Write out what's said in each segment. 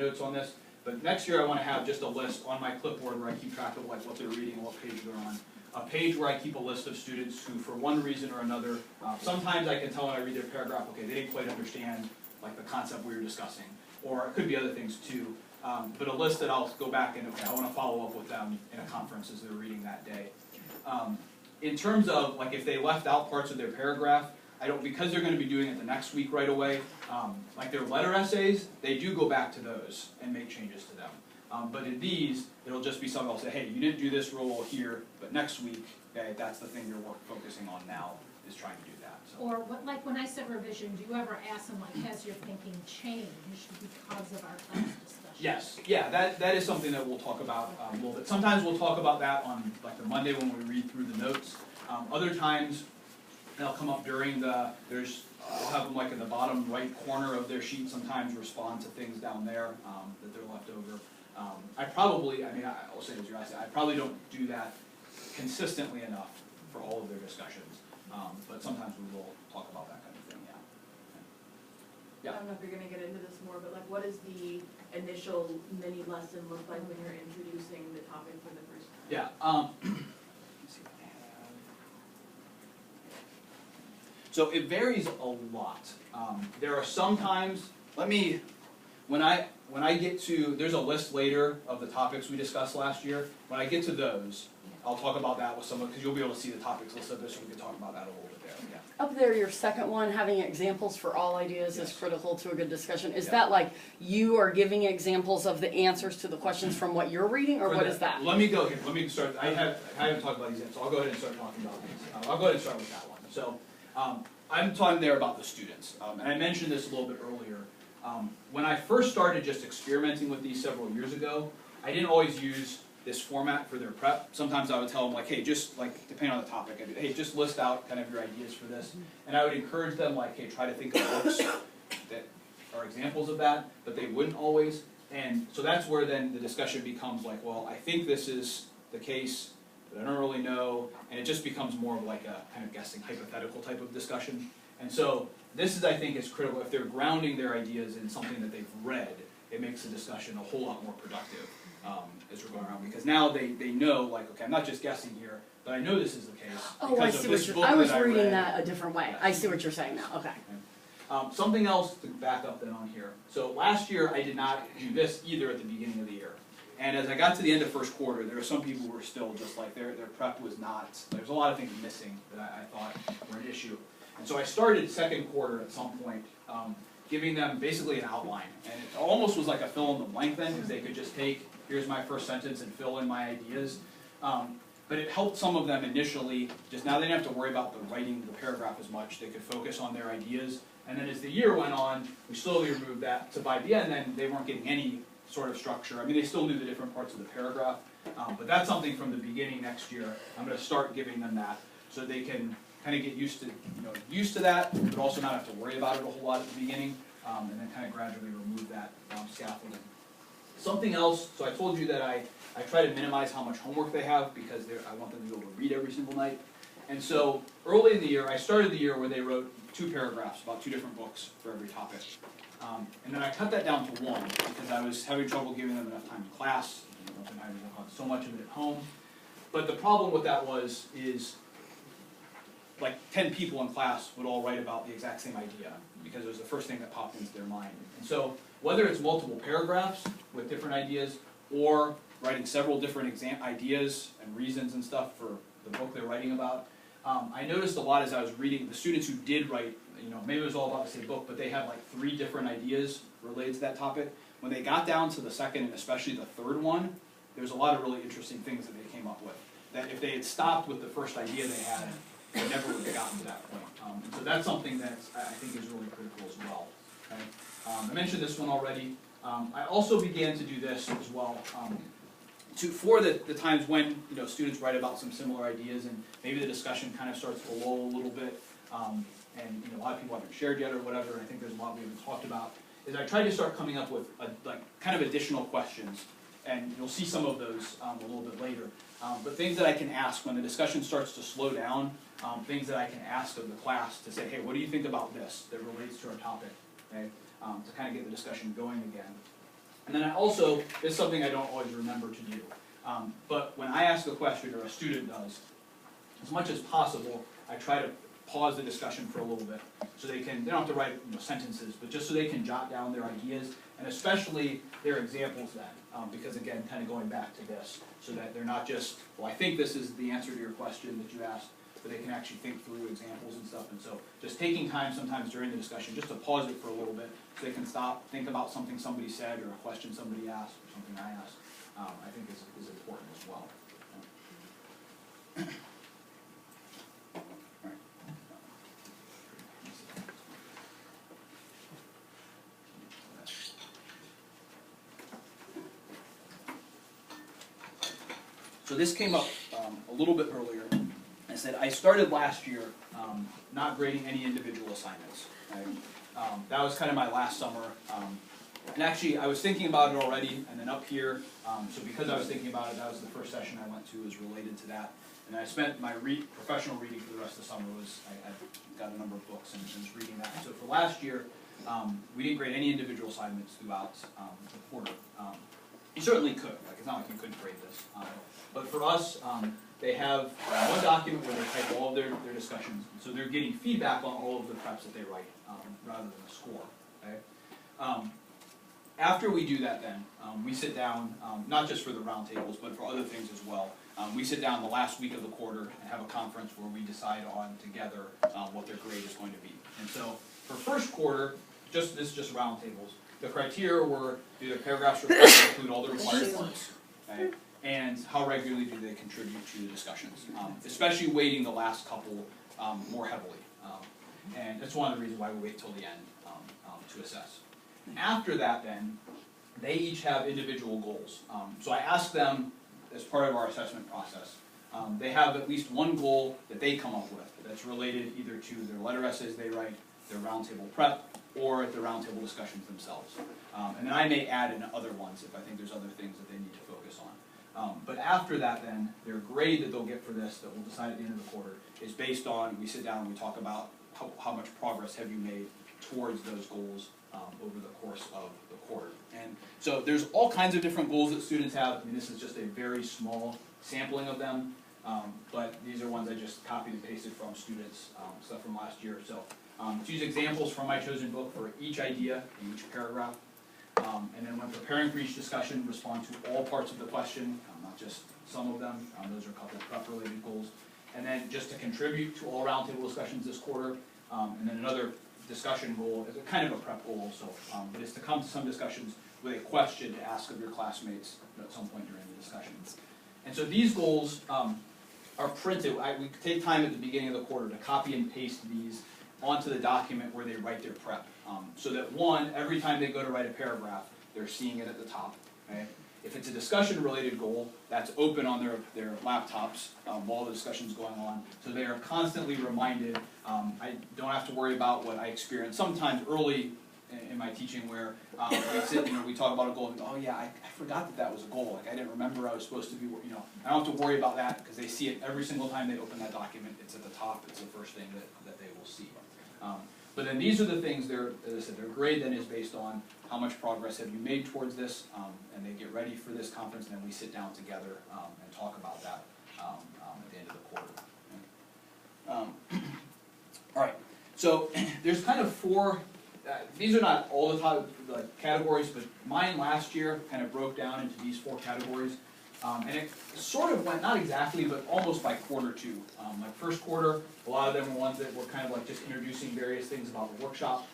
notes on this, but next year I want to have just a list on my clipboard where I keep track of like what they're reading and what page they're on. A page where I keep a list of students who, for one reason or another, sometimes I can tell when I read their paragraph, okay, they didn't quite understand like the concept we were discussing, or it could be other things too. But a list that I'll go back and, okay, I want to follow up with them in a conference as they're reading that day. In terms of like if they left out parts of their paragraph, I don't, because they're going to be doing it the next week right away, like their letter essays, they do go back to those and make changes to them. But in these, it'll just be something I'll say, hey, you didn't do this rule here, but next week, okay, that's the thing you're focusing on now, is trying to do that. So. Or what, like when I said revision, do you ever ask them, like, has your thinking changed because of our class discussion? Yes, yeah, that is something that we'll talk about a little bit. Sometimes we'll talk about that on like the Monday when we read through the notes. Other times, they'll come up during the, I'll have them like in the bottom right corner of their sheet sometimes respond to things down there that they're left over. I'll say as you're asking, I probably don't do that consistently enough for all of their discussions, but sometimes we will talk about that kind of thing, yeah. I don't know if you're going to get into this more, but like what does the initial mini lesson look like when you're introducing the topic for the first time? Yeah. Let's see what I have. So it varies a lot. There are some times, when I get to, there's a list later of the topics we discussed last year. When I get to those, I'll talk about that with someone, because you'll be able to see the topics listed there, so we can talk about that a little bit there, yeah. Up there, your second one, having examples for all ideas is critical to a good discussion. Is that like you are giving examples of the answers to the questions from what you're reading, or what is that? Let me go here. Let me start. I haven't talked about these yet, so I'll go ahead and start talking about these. I'll go ahead and start with that one. So I'm talking there about the students, and I mentioned this a little bit earlier. When I first started just experimenting with these several years ago, I didn't always use this format for their prep. Sometimes I would tell them like, hey, just like, depending on the topic, I'd be, hey, just list out kind of your ideas for this. And I would encourage them like, hey, try to think of books that are examples of that, but they wouldn't always. And so that's where then the discussion becomes like, well, I think this is the case, but I don't really know. And it just becomes more of like a kind of guessing, hypothetical type of discussion. And so this is, I think, is critical. If they're grounding their ideas in something that they've read, it makes the discussion a whole lot more productive as we're going around. Because now they know, like, okay, I'm not just guessing here, but I know this is the case. Oh, I see what you're, I was reading that a different way. I see what you're saying now, okay. Something else to back up then on here. So last year I did not do this either at the beginning of the year. And as I got to the end of first quarter, there were some people who were still just like, their prep was not, there's a lot of things missing that I thought were an issue. And so I started second quarter at some point, giving them basically an outline. And it almost was like a fill in the blank then, because they could just take, here's my first sentence and fill in my ideas. But it helped some of them initially, just now they didn't have to worry about the writing the paragraph as much. They could focus on their ideas. And then as the year went on, we slowly removed that. So by the end, then they weren't getting any sort of structure. I mean, they still knew the different parts of the paragraph. But that's something from the beginning next year. I'm going to start giving them that so they can kind of get used to that, but also not have to worry about it a whole lot at the beginning, and then kind of gradually remove that scaffolding. Something else, so I told you that I try to minimize how much homework they have because I want them to be able to read every single night. And so early in the year, I started the year where they wrote 2 paragraphs about 2 different books for every topic. And then I cut that down to 1 because I was having trouble giving them enough time in class, and having to work on so much of it at home. But the problem with that is like 10 people in class would all write about the exact same idea because it was the first thing that popped into their mind. And so whether it's multiple paragraphs with different ideas or writing several different ideas and reasons and stuff for the book they're writing about, I noticed a lot as I was reading the students who did write, maybe it was all about the same book, but they had like 3 different ideas related to that topic. When they got down to the second and especially the third one, there was a lot of really interesting things that they came up with. That if they had stopped with the first idea they had, they never would have gotten to that point. So that's something that I think is really critical as well. Okay? I mentioned this one already. I also began to do this as well for the times when students write about some similar ideas and maybe the discussion kind of starts to lull a little bit, and a lot of people haven't shared yet or whatever. And I think there's a lot we haven't talked about. Is I tried to start coming up with kind of additional questions, and you'll see some of those a little bit later. But things that I can ask when the discussion starts to slow down, things that I can ask of the class to say, hey, what do you think about this that relates to our topic, okay? To kind of get the discussion going again. And then I also, this is something I don't always remember to do, but when I ask a question or a student does, as much as possible, I try to pause the discussion for a little bit, so they don't have to write sentences, but just so they can jot down their ideas, and especially their examples then, because again, kind of going back to this, so that they're not just, well, I think this is the answer to your question that you asked, but they can actually think through examples and stuff, and so just taking time sometimes during the discussion, just to pause it for a little bit, so they can stop, think about something somebody said, or a question somebody asked, or something I asked, I think is important as well. So this came up a little bit earlier. I said I started last year not grading any individual assignments. Right? That was kind of my last summer. And actually, I was thinking about it already, and then up here, so because I was thinking about it, that was the first session I went to, was related to that. And I spent my professional reading for the rest of the summer, I got a number of books and was reading that. So for last year, we didn't grade any individual assignments throughout the quarter. You certainly could, like it's not like you couldn't grade this. But for us, they have one document where they type all of their discussions, so they're getting feedback on all of the preps that they write, rather than a score. Okay? After we do that then, we sit down, not just for the roundtables, but for other things as well. We sit down the last week of the quarter and have a conference where we decide on together what their grade is going to be. And so for first quarter, this is just roundtables. The criteria were, do their paragraphs include all the required words, okay? And how regularly do they contribute to the discussions, especially weighting the last couple more heavily. And that's one of the reasons why we wait till the end to assess. After that then, they each have individual goals. So I ask them, as part of our assessment process, they have at least one goal that they come up with that's related either to their letter essays they write, their roundtable prep, or the roundtable discussions themselves. And then I may add in other ones if I think there's other things that they need to focus on. But after that then, their grade that they'll get for this, that we'll decide at the end of the quarter, is based on, we sit down and we talk about how much progress have you made towards those goals over the course of the quarter. And so there's all kinds of different goals that students have. I mean, this is just a very small sampling of them, but these are ones I just copied and pasted from students, stuff from last year. So choose examples from my chosen book for each idea in each paragraph. And then when preparing for each discussion, respond to all parts of the question, not just some of them. Those are a couple of prep-related goals. And then just to contribute to all roundtable discussions this quarter. And then another discussion goal is a kind of a prep goal also, but it's to come to some discussions with a question to ask of your classmates at some point during the discussions. And so these goals are printed. We take time at the beginning of the quarter to copy and paste these onto the document where they write their prep. So that one, every time they go to write a paragraph, they're seeing it at the top. Okay? If it's a discussion-related goal, that's open on their laptops while the discussion's going on. So they are constantly reminded. I don't have to worry about what I experienced sometimes early in my teaching where we talk about a goal and go, oh yeah, I forgot that was a goal. Like I didn't remember I was supposed to be, I don't have to worry about that because they see it every single time they open that document. It's at the top. It's the first thing that they will see. But then these are the things, as I said, their grade then is based on how much progress have you made towards this, and they get ready for this conference, and then we sit down together and talk about that at the end of the quarter. All right, so there's kind of four, these are not all the top categories, but mine last year kind of broke down into these four categories. And it sort of went, not exactly, but almost by quarter two. Like first quarter, a lot of them were ones that were kind of like just introducing various things about the workshop.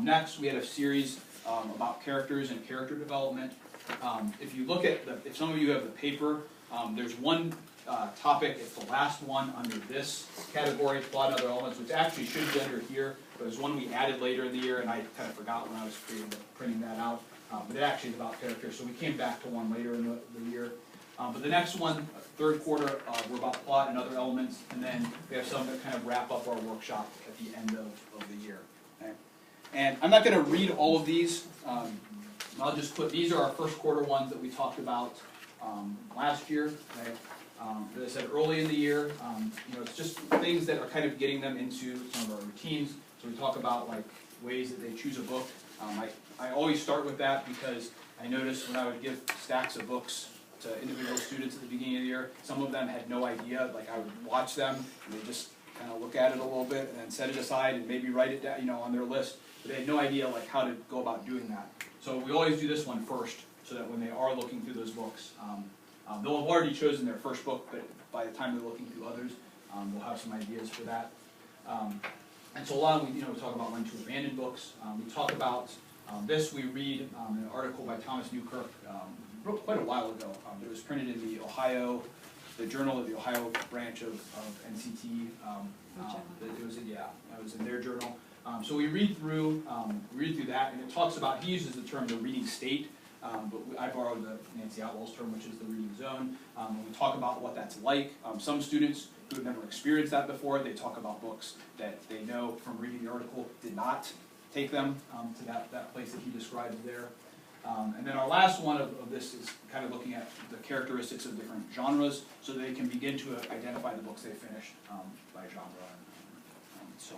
Next, we had a series about characters and character development. If you look at, if some of you have the paper, there's one topic, it's the last one under this category, plot and other elements, which actually should be under here, but it's one we added later in the year, and I kind of forgot when I was printing that out. But it actually is about characters, so we came back to one later in the year. But the next one, third quarter, we're about plot and other elements, and then we have some that kind of wrap up our workshop at the end of the year. Okay? And I'm not going to read all of these. I'll just put, these are our first quarter ones that we talked about last year. Okay? As I said, early in the year, it's just things that are kind of getting them into some of our routines. So we talk about like ways that they choose a book. I always start with that because I noticed when I would give stacks of books to individual students at the beginning of the year, some of them had no idea, like I would watch them, and they just kind of look at it a little bit, and then set it aside, and maybe write it down, you know, on their list, but they had no idea like how to go about doing that. So we always do this one first, so that when they are looking through those books, they'll have already chosen their first book, but by the time they're looking through others, we'll have some ideas for that. And so a lot of, we talk about when to abandon books. We talk about this, we read an article by Thomas Newkirk, wrote quite a while ago. It was printed in the Journal of the Ohio branch of NCT. It was in their journal. So we read through that, and it talks about, he uses the term the reading state, but I borrowed the Nancy Otwell's term, which is the reading zone. And we talk about what that's like. Some students who have never experienced that before, they talk about books that they know from reading the article did not take them to that place that he describes there. And then our last one of this is kind of looking at the characteristics of different genres, so they can begin to identify the books they finished by genre and so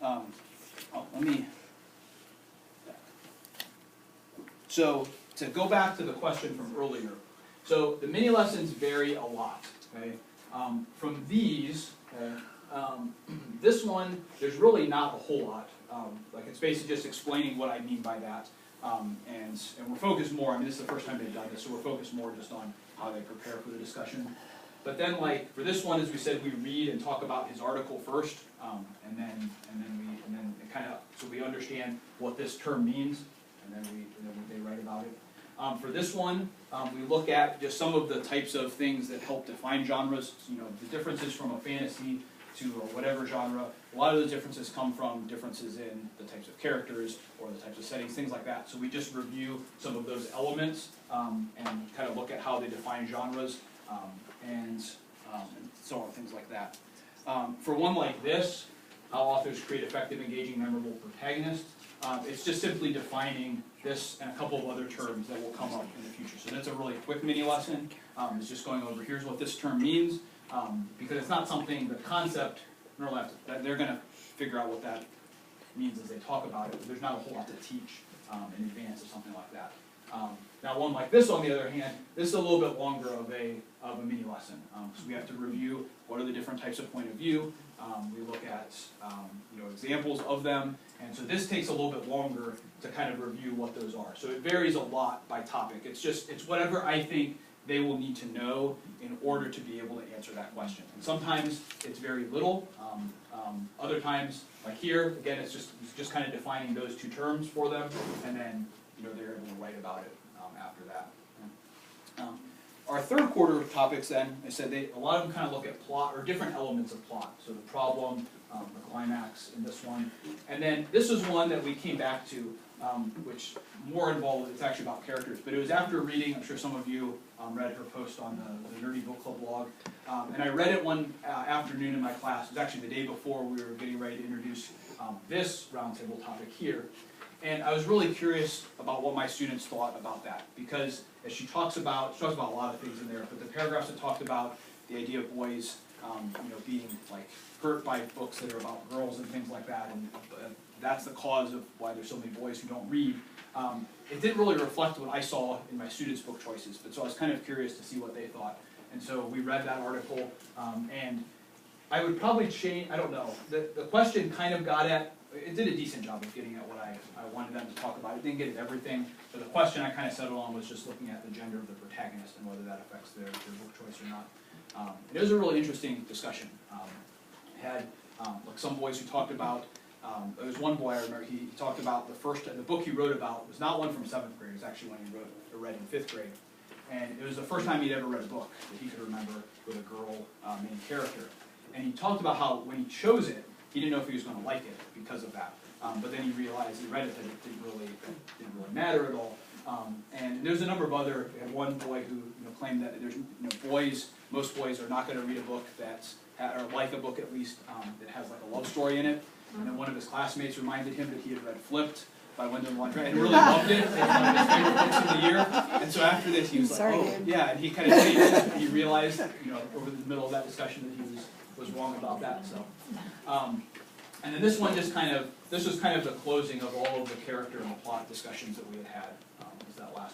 on. So to go back to the question from earlier, so the mini lessons vary a lot. Okay, from these, this one there's really not a whole lot. Like it's basically just explaining what I mean by that. And we're focused more, I mean this is the first time they've done this, so we're focused more just on how they prepare for the discussion. But then like, for this one, as we said, we read and talk about his article first, and then it kind of, so we understand what this term means, and then they write about it. For this one, we look at just some of the types of things that help define genres, the differences from a fantasy to whatever genre. A lot of those differences come from differences in the types of characters or the types of settings, things like that. So we just review some of those elements and kind of look at how they define genres and so on, things like that. For one like this, how authors create effective, engaging, memorable protagonists, it's just simply defining this and a couple of other terms that will come up in the future. So that's a really quick mini lesson. It's just going over, here's what this term means. Because it's not something, the concept, they're going to figure out what that means as they talk about it, but there's not a whole lot to teach in advance or something like that. Now one like this, on the other hand, this is a little bit longer of a mini lesson. So we have to review what are the different types of point of view. We look at examples of them, and so this takes a little bit longer to kind of review what those are. So it varies a lot by topic. It's whatever I think they will need to know in order to be able to answer that question. And sometimes it's very little. Other times, like here, again, it's just kind of defining those two terms for them, and then they're able to write about it after that. Our third quarter topics, then, I said a lot of them kind of look at plot or different elements of plot. So the problem, the climax in this one, and then this was one that we came back to, which more involved. It's actually about characters, but it was after reading. I'm sure some of you read her post on the Nerdy Book Club blog, and I read it one afternoon in my class. It was actually the day before we were getting ready to introduce this roundtable topic here, and I was really curious about what my students thought about that, because as she talks about a lot of things in there, but the paragraphs that talked about the idea of boys, being like hurt by books that are about girls and things like that, and that's the cause of why there's so many boys who don't read. It didn't really reflect what I saw in my students' book choices, but so I was kind of curious to see what they thought. And so we read that article, and I would probably change, I don't know, the question kind of got at, it did a decent job of getting at what I wanted them to talk about. It didn't get at everything, but the question I kind of settled on was just looking at the gender of the protagonist and whether that affects their book choice or not. It was a really interesting discussion. Had like some boys who talked about, there was one boy I remember, he talked about the book he wrote about was not one from 7th grade, it was actually one he read in 5th grade. And it was the first time he'd ever read a book that he could remember with a girl main character. And he talked about how when he chose it, he didn't know if he was going to like it because of that. But then he realized, he read it, that it didn't really matter at all. And there's a number of other, we had one boy who claimed that there's most boys are not going to read a book or like a book at least, that has like a love story in it. And then one of his classmates reminded him that he had read Flipped by Wyndham Wondrett and really loved it. It was one of his favorite books of the year. And so after this he was like, oh, yeah, and he kind of changed it. He realized, over the middle of that discussion that he was wrong about that. So, and then this one this was kind of the closing of all of the character and the plot discussions that we had last one.